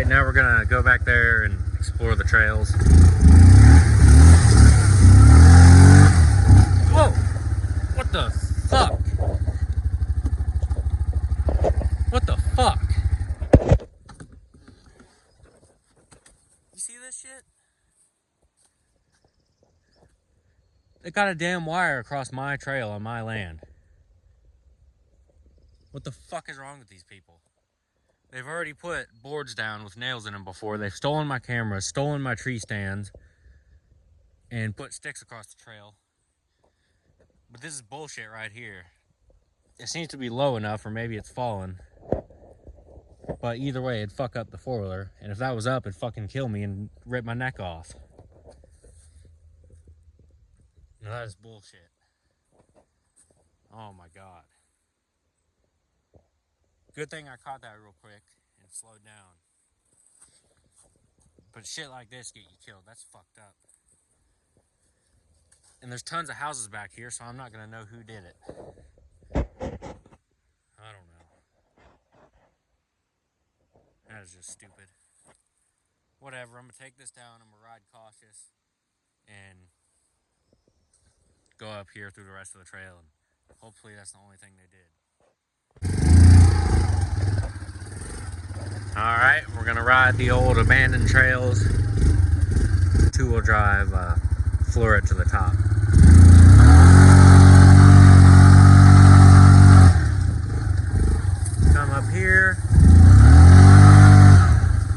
now we're gonna go back there and explore the trails. Whoa! What the fuck? What the fuck? You see this shit? They got a damn wire across my trail on my land. What the fuck is wrong with these people? They've already put boards down with nails in them before. They've stolen my cameras, stolen my tree stands, and put sticks across the trail. But this is bullshit right here. It seems to be low enough, or maybe it's fallen. But either way, it'd fuck up the four-wheeler. And if that was up, it'd fucking kill me and rip my neck off. Now that is bullshit. Oh my god. Good thing I caught that real quick and slowed down. But shit like this get you killed. That's fucked up. And there's tons of houses back here, so I'm not gonna know who did it. I don't know. That is just stupid. Whatever, I'm gonna take this down, I'm gonna ride cautious and go up here through the rest of the trail, and hopefully that's the only thing they did. Alright, we're gonna ride the old abandoned trails. Two-wheel drive, floor it to the top. Come up here,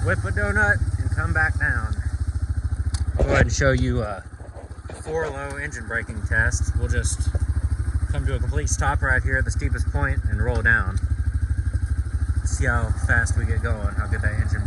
whip a donut, and come back down. Go ahead and show you a 4-low engine braking test. We'll just come to a complete stop right here at the steepest point and roll down. See how fast we get going, how good that engine